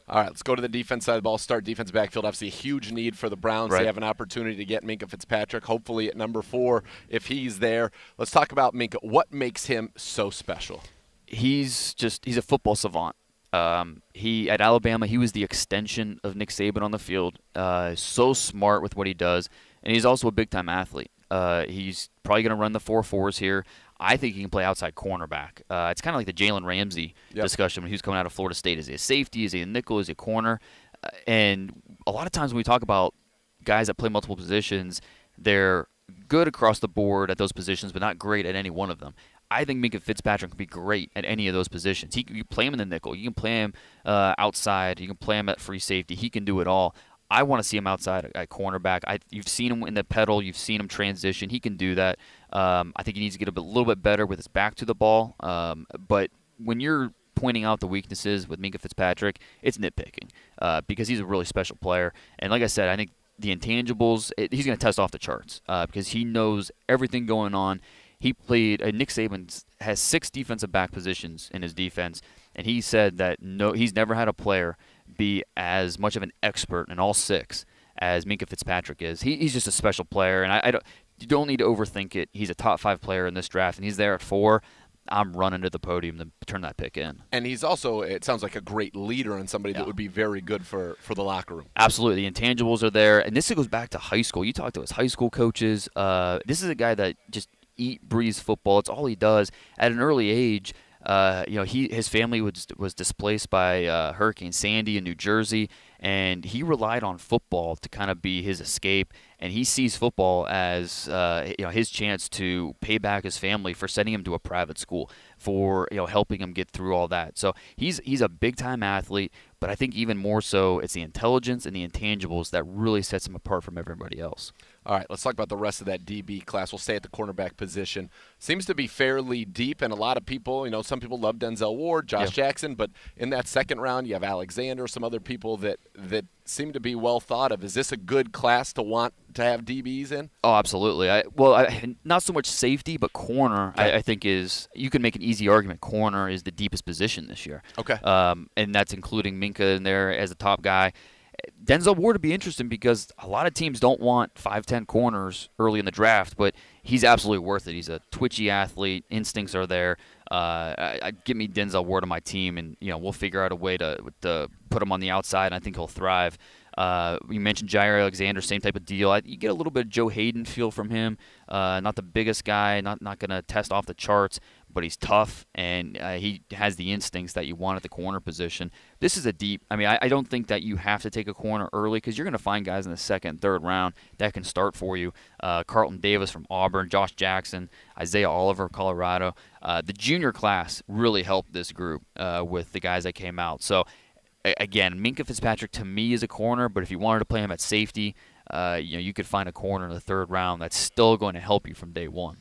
All right, let's go to the defense side of the ball. Start defense backfield. Obviously, a huge need for the Browns. Right. They have an opportunity to get Minkah Fitzpatrick, hopefully at number 4 if he's there. Let's talk about Minkah. What makes him so special? He's a football savant. He at Alabama, he was the extension of Nick Saban on the field. So smart with what he does, and he's also a big-time athlete. He's probably going to run the 4.4s here. I think he can play outside cornerback. It's kind of like the Jalen Ramsey discussion when he was coming out of Florida State. Is he a safety? Is he a nickel? Is he a corner? And a lot of times when we talk about guys that play multiple positions, they're good across the board at those positions, but not great at any one of them. I think Minkah Fitzpatrick can be great at any of those positions. You can play him in the nickel. You can play him outside. You can play him at free safety. He can do it all. I want to see him outside at cornerback. You've seen him in the pedal. You've seen him transition. He can do that. I think he needs to get a little bit better with his back to the ball. But when you're pointing out the weaknesses with Minkah Fitzpatrick, it's nitpicking because he's a really special player. And like I said, I think the intangibles, he's going to test off the charts because he knows everything going on. He played. Nick Saban has 6 defensive back positions in his defense, and he said that he's never had a player be as much of an expert in all 6 as Minkah Fitzpatrick is. He's just a special player, and you don't need to overthink it. He's a top 5 player in this draft, and he's there at 4. I'm running to the podium to turn that pick in. And he's also, it sounds like, a great leader and somebody that would be very good for the locker room. Absolutely. The intangibles are there. And this goes back to high school. You talk to his high school coaches. This is a guy that just breathes football. It's all he does. At an early age, his family was displaced by Hurricane Sandy in New Jersey, and he relied on football to kind of be his escape. And he sees football as his chance to pay back his family for sending him to a private school, for helping him get through all that. So he's a big time athlete, but I think even more so, it's the intelligence and the intangibles that really sets him apart from everybody else. All right, let's talk about the rest of that DB class. We'll stay at the cornerback position. Seems to be fairly deep, and a lot of people, some people love Denzel Ward, Josh Jackson, but in that second round, you have Alexander, some other people that seem to be well thought of. Is this a good class to want to have DBs in? Oh, absolutely. Not so much safety, but corner. Okay. I think you can make an easy argument. Corner is the deepest position this year. Okay. And that's including Minkah in there as a top guy. Denzel Ward would be interesting because a lot of teams don't want 5'10" corners early in the draft, but he's absolutely worth it. He's a twitchy athlete. Instincts are there. Give me Denzel Ward on my team, and we'll figure out a way to put him on the outside, and I think he'll thrive. You mentioned Jair Alexander, same type of deal. You get a little bit of Joe Hayden feel from him. Not the biggest guy, not going to test off the charts, but he's tough, and he has the instincts that you want at the corner position. This is a deep – I don't think that you have to take a corner early because you're going to find guys in the second, third round that can start for you. Carlton Davis from Auburn, Josh Jackson, Isaiah Oliver, Colorado. The junior class really helped this group with the guys that came out. So, again, Minkah Fitzpatrick to me is a corner, but if you wanted to play him at safety, you could find a corner in the third round that's still going to help you from day one.